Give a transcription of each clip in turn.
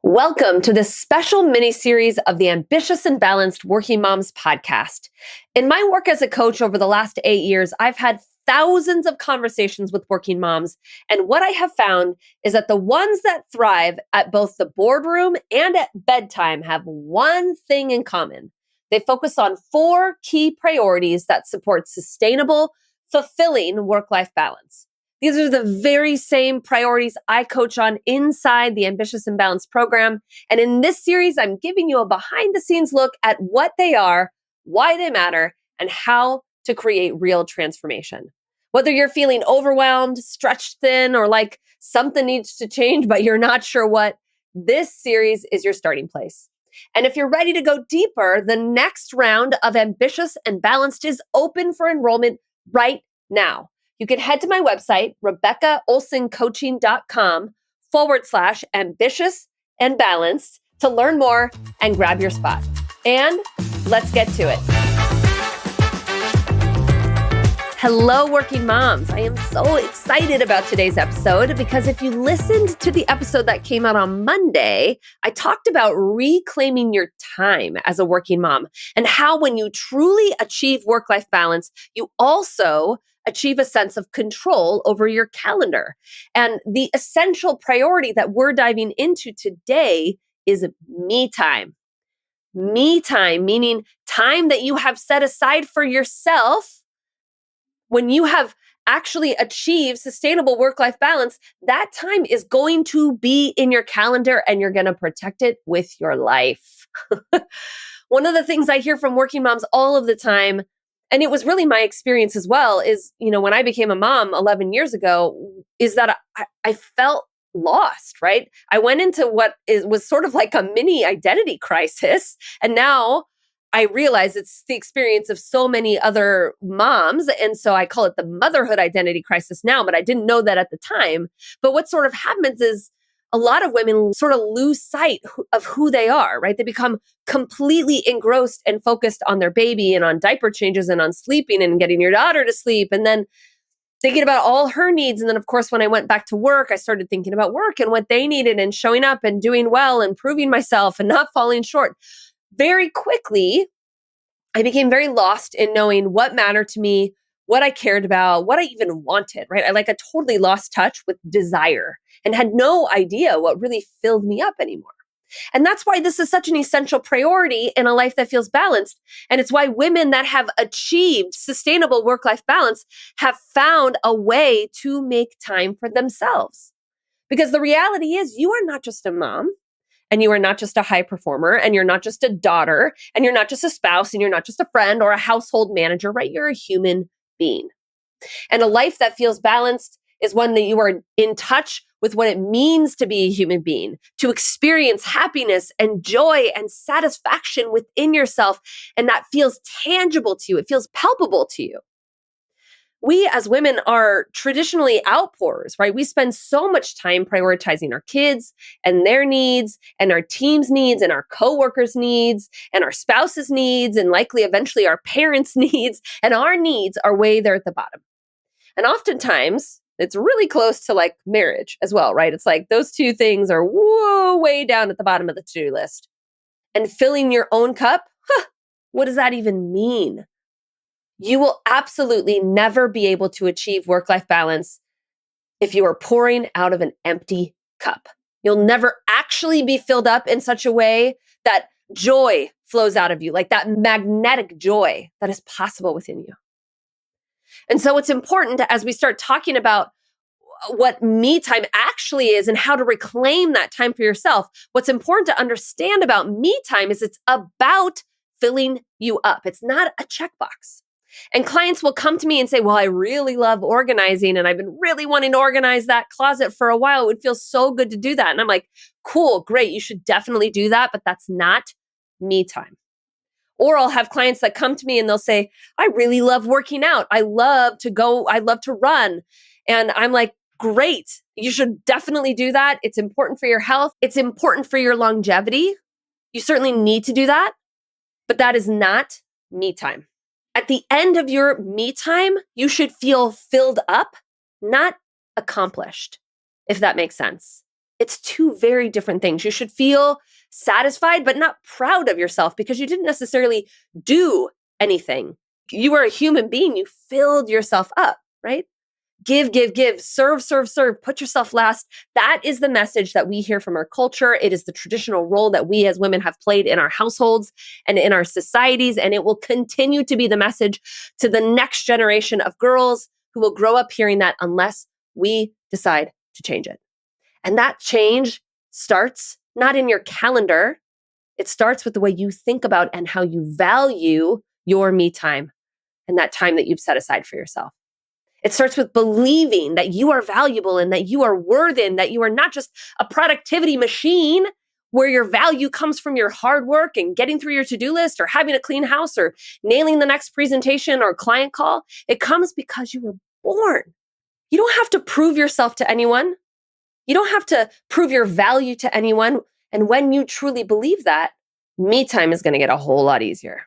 Welcome to this special mini-series of the Ambitious and Balanced Working Moms podcast. In my work as a coach over the last 8 years, I've had thousands of conversations with working moms. And what I have found is that the ones that thrive at both the boardroom and at bedtime have one thing in common. They focus on 4 key priorities that support sustainable, fulfilling work-life balance. These are the very same priorities I coach on inside the Ambitious and Balanced program. And in this series, I'm giving you a behind the scenes look at what they are, why they matter, and how to create real transformation. Whether you're feeling overwhelmed, stretched thin, or like something needs to change, but you're not sure what, this series is your starting place. And if you're ready to go deeper, the next round of Ambitious and Balanced is open for enrollment right now. You can head to my website, RebeccaOlsonCoaching.com/ambitious and balanced to learn more and grab your spot. And let's get to it. Hello, working moms. I am so excited about today's episode because if you listened to the episode that came out on Monday, I talked about reclaiming your time as a working mom and how when you truly achieve work-life balance, you also achieve a sense of control over your calendar. And the essential priority that we're diving into today is me time. Me time, meaning time that you have set aside for yourself. When you have actually achieved sustainable work-life balance, that time is going to be in your calendar and you're going to protect it with your life. One of the things I hear from working moms all of the time, and it was really my experience as well, is, when I became a mom 11 years ago, is that I felt lost, right? I went into was sort of like a mini identity crisis. And now I realize it's the experience of so many other moms. And so I call it the motherhood identity crisis now, but I didn't know that at the time. But what sort of happens is a lot of women sort of lose sight of who they are, right? They become completely engrossed and focused on their baby and on diaper changes and on sleeping and getting your daughter to sleep. And then thinking about all her needs. And then, of course, when I went back to work, I started thinking about work and what they needed and showing up and doing well and proving myself and not falling short. Very quickly, I became very lost in knowing what mattered to me, what I cared about, what I even wanted, right? I totally lost touch with desire and had no idea what really filled me up anymore. And that's why this is such an essential priority in a life that feels balanced. And it's why women that have achieved sustainable work-life balance have found a way to make time for themselves. Because the reality is you are not just a mom, and you are not just a high performer, and you're not just a daughter, and you're not just a spouse, and you're not just a friend or a household manager, right? You're a human being. And a life that feels balanced is one that you are in touch with what it means to be a human being, to experience happiness and joy and satisfaction within yourself. And that feels tangible to you. It feels palpable to you. We as women are traditionally outpourers, right? We spend so much time prioritizing our kids and their needs and our team's needs and our coworkers' needs and our spouses' needs and likely eventually our parents' needs. And our needs are way there at the bottom. And oftentimes it's really close to like marriage as well, right? It's like those two things are way down at the bottom of the to-do list. And filling your own cup, what does that even mean? You will absolutely never be able to achieve work-life balance if you are pouring out of an empty cup. You'll never actually be filled up in such a way that joy flows out of you, like that magnetic joy that is possible within you. And so it's important as we start talking about what me time actually is and how to reclaim that time for yourself, what's important to understand about me time is it's about filling you up. It's not a checkbox. And clients will come to me and say, well, I really love organizing and I've been really wanting to organize that closet for a while. It would feel so good to do that. And I'm like, cool, great. You should definitely do that, but that's not me time. Or I'll have clients that come to me and they'll say, I really love working out. I love to run. And I'm like, great. You should definitely do that. It's important for your health. It's important for your longevity. You certainly need to do that, but that is not me time. At the end of your me time, you should feel filled up, not accomplished, if that makes sense. It's two very different things. You should feel satisfied, but not proud of yourself because you didn't necessarily do anything. You were a human being. You filled yourself up, right? Give, give, give, serve, serve, serve, put yourself last. That is the message that we hear from our culture. It is the traditional role that we as women have played in our households and in our societies. And it will continue to be the message to the next generation of girls who will grow up hearing that unless we decide to change it. And that change starts not in your calendar. It starts with the way you think about and how you value your me time and that time that you've set aside for yourself. It starts with believing that you are valuable and that you are worthy and that you are not just a productivity machine where your value comes from your hard work and getting through your to-do list or having a clean house or nailing the next presentation or client call. It comes because you were born. You don't have to prove yourself to anyone. You don't have to prove your value to anyone. And when you truly believe that, me time is going to get a whole lot easier.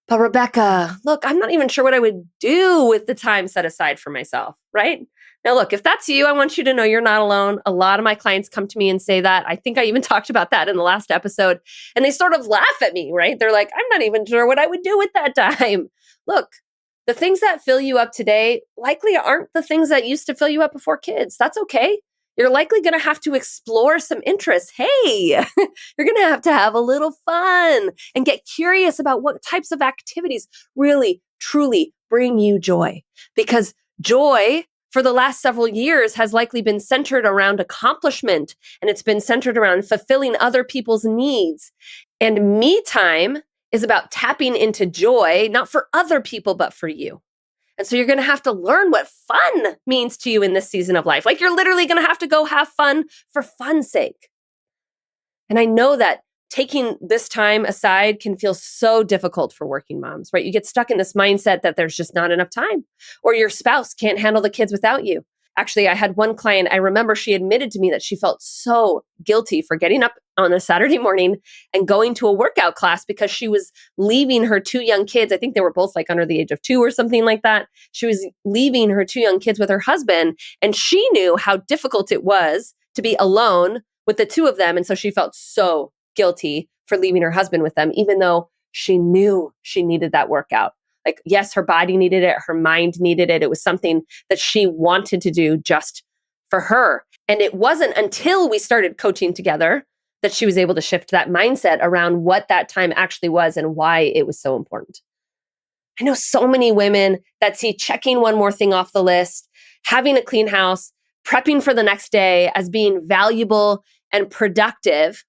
But Rebecca, look, I'm not even sure what I would do with the time set aside for myself, right? Now, look, if that's you, I want you to know you're not alone. A lot of my clients come to me and say that. I think I even talked about that in the last episode. And they sort of laugh at me, right? They're like, I'm not even sure what I would do with that time. Look, the things that fill you up today likely aren't the things that used to fill you up before kids. That's okay. You're likely going to have to explore some interests. Hey, you're going to have a little fun and get curious about what types of activities really, truly bring you joy. Because joy for the last several years has likely been centered around accomplishment, and it's been centered around fulfilling other people's needs. And me time is about tapping into joy, not for other people, but for you. And so you're going to have to learn what fun means to you in this season of life. Like you're literally going to have to go have fun for fun's sake. And I know that taking this time aside can feel so difficult for working moms, right? You get stuck in this mindset that there's just not enough time, or your spouse can't handle the kids without you. Actually, I had one client, I remember she admitted to me that she felt so guilty for getting up on a Saturday morning and going to a workout class because she was leaving her two young kids. I think they were both like under the age of 2 or something like that. She was leaving her two young kids with her husband, and she knew how difficult it was to be alone with the two of them. And so she felt so guilty for leaving her husband with them, even though she knew she needed that workout. Like, yes, her body needed it. Her mind needed it. It was something that she wanted to do just for her. And it wasn't until we started coaching together that she was able to shift that mindset around what that time actually was and why it was so important. I know so many women that see checking one more thing off the list, having a clean house, prepping for the next day as being valuable and productive.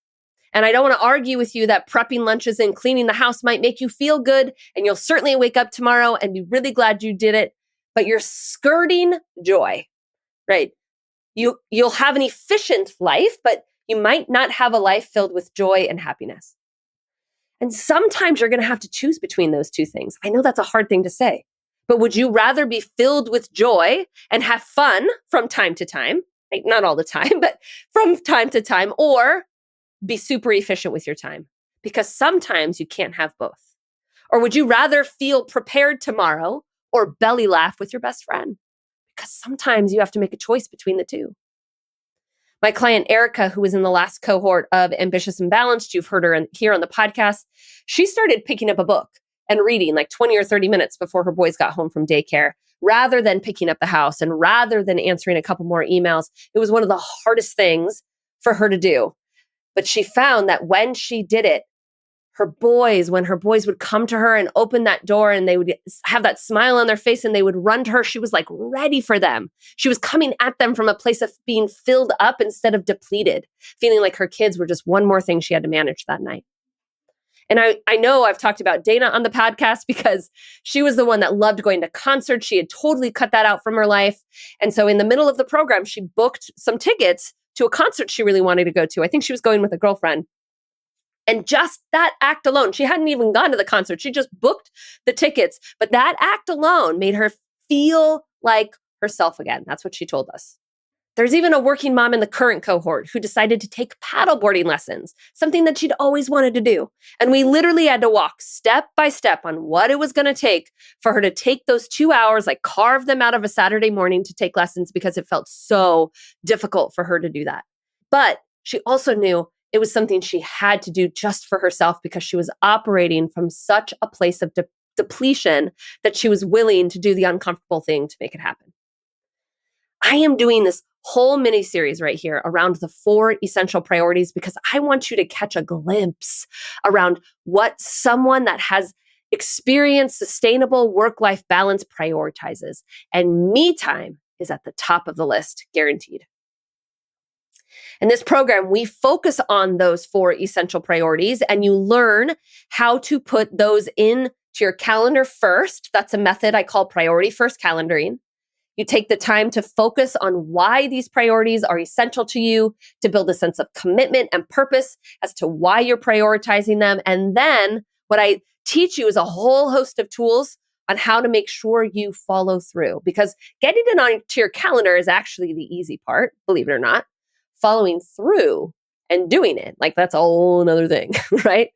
And I don't want to argue with you that prepping lunches and cleaning the house might make you feel good, and you'll certainly wake up tomorrow and be really glad you did it, but you're skirting joy, right? You'll have an efficient life, but you might not have a life filled with joy and happiness. And sometimes you're going to have to choose between those two things. I know that's a hard thing to say, but would you rather be filled with joy and have fun from time to time, like not all the time, but from time to time, or be super efficient with your time? Because sometimes you can't have both. Or would you rather feel prepared tomorrow or belly laugh with your best friend? Because sometimes you have to make a choice between the two. My client, Erica, who was in the last cohort of Ambitious and Balanced, you've heard her here on the podcast, she started picking up a book and reading like 20 or 30 minutes before her boys got home from daycare, rather than picking up the house and rather than answering a couple more emails. It was one of the hardest things for her to do. But she found that when she did it, when her boys would come to her and open that door and they would have that smile on their face and they would run to her, she was like ready for them. She was coming at them from a place of being filled up instead of depleted, feeling like her kids were just one more thing she had to manage that night. And I know I've talked about Dana on the podcast because she was the one that loved going to concerts. She had totally cut that out from her life. And so in the middle of the program, she booked some tickets to a concert she really wanted to go to. I think she was going with a girlfriend. And just that act alone, she hadn't even gone to the concert. She just booked the tickets. But that act alone made her feel like herself again. That's what she told us. There's even a working mom in the current cohort who decided to take paddleboarding lessons, something that she'd always wanted to do. And we literally had to walk step by step on what it was going to take for her to take those 2 hours, like carve them out of a Saturday morning to take lessons, because it felt so difficult for her to do that. But she also knew it was something she had to do just for herself because she was operating from such a place of depletion that she was willing to do the uncomfortable thing to make it happen. I am doing this whole mini series right here around the 4 essential priorities because I want you to catch a glimpse around what someone that has experienced sustainable work-life balance prioritizes. And me time is at the top of the list, guaranteed. In this program, we focus on those 4 essential priorities, and you learn how to put those into your calendar first. That's a method I call priority first calendaring. You take the time to focus on why these priorities are essential to you, to build a sense of commitment and purpose as to why you're prioritizing them. And then what I teach you is a whole host of tools on how to make sure you follow through, because getting it onto your calendar is actually the easy part, believe it or not. Following through and doing it, like that's a whole nother thing, right?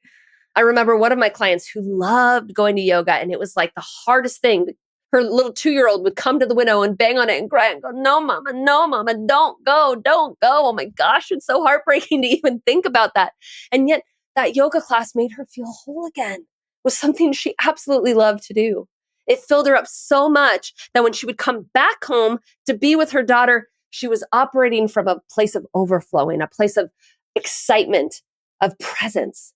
I remember one of my clients who loved going to yoga, and it was like the hardest thing. Her little 2-year-old would come to the window and bang on it and cry and go, no, mama, don't go, don't go. Oh my gosh, it's so heartbreaking to even think about that. And yet that yoga class made her feel whole again. It was something she absolutely loved to do. It filled her up so much that when she would come back home to be with her daughter, she was operating from a place of overflowing, a place of excitement, of presence.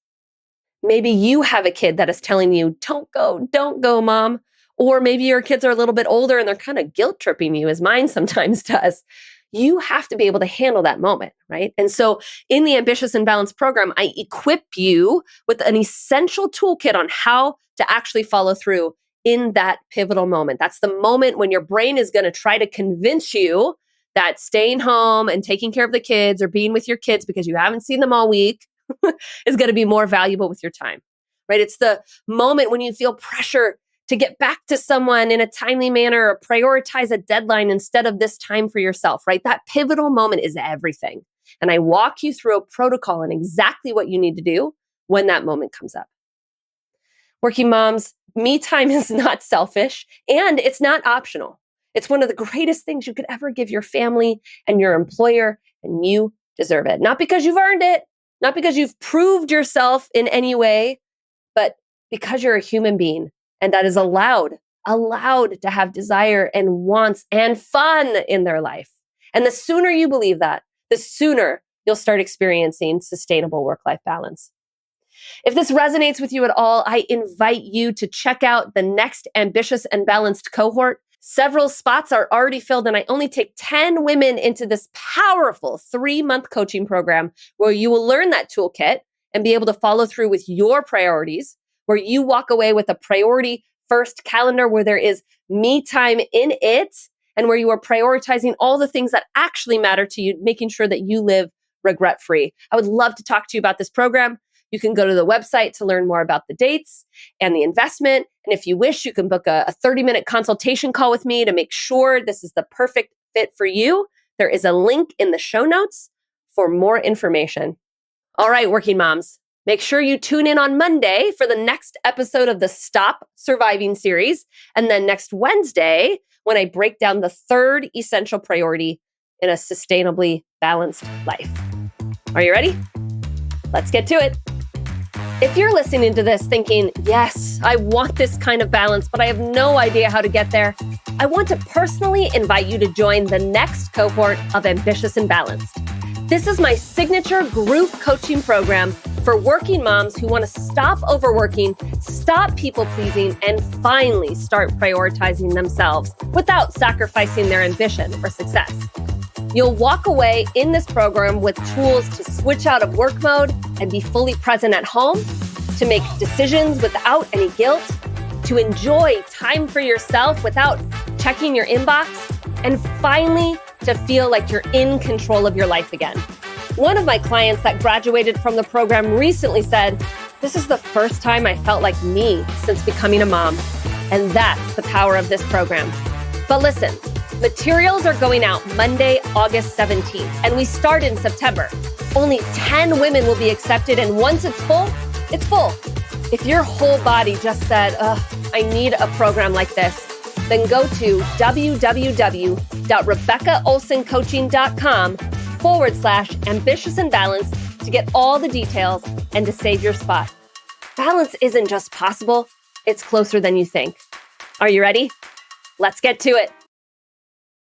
Maybe you have a kid that is telling you, don't go, mom. Or maybe your kids are a little bit older and they're kind of guilt tripping you, as mine sometimes does. You have to be able to handle that moment, right? And so in the Ambitious and Balanced program, I equip you with an essential toolkit on how to actually follow through in that pivotal moment. That's the moment when your brain is going to try to convince you that staying home and taking care of the kids or being with your kids because you haven't seen them all week is going to be more valuable with your time, right? It's the moment when you feel pressure to get back to someone in a timely manner or prioritize a deadline instead of this time for yourself, right? That pivotal moment is everything. And I walk you through a protocol and exactly what you need to do when that moment comes up. Working moms, me time is not selfish and it's not optional. It's one of the greatest things you could ever give your family and your employer, and you deserve it. Not because you've earned it, not because you've proved yourself in any way, but because you're a human being and that is allowed to have desire and wants and fun in their life. And the sooner you believe that, the sooner you'll start experiencing sustainable work-life balance. If this resonates with you at all, I invite you to check out the next Ambitious and Balanced cohort. Several spots are already filled, and I only take 10 women into this powerful 3-month coaching program where you will learn that toolkit and be able to follow through with your priorities, where you walk away with a priority first calendar where there is me time in it, and where you are prioritizing all the things that actually matter to you, making sure that you live regret-free. I would love to talk to you about this program. You can go to the website to learn more about the dates and the investment. And if you wish, you can book a 30-minute consultation call with me to make sure this is the perfect fit for you. There is a link in the show notes for more information. All right, working moms, make sure you tune in on Monday for the next episode of the Stop Surviving series. And then next Wednesday, when I break down the 3rd essential priority in a sustainably balanced life. Are you ready? Let's get to it. If you're listening to this thinking, yes, I want this kind of balance, but I have no idea how to get there, I want to personally invite you to join the next cohort of Ambitious and Balanced. This is my signature group coaching program for working moms who want to stop overworking, stop people-pleasing, and finally start prioritizing themselves without sacrificing their ambition or success. You'll walk away in this program with tools to switch out of work mode and be fully present at home, to make decisions without any guilt, to enjoy time for yourself without checking your inbox, and finally, to feel like you're in control of your life again. One of my clients that graduated from the program recently said, "This is the first time I felt like me since becoming a mom." And that's the power of this program. But listen, materials are going out Monday, August 17th, and we start in September. Only 10 women will be accepted, and once it's full, it's full. If your whole body just said, I need a program like this, then go to www.rebeccaolsoncoaching.com Prioritization.com/ambitious and balanced to get all the details and to save your spot. Balance isn't just possible, it's closer than you think. Are you ready? Let's get to it.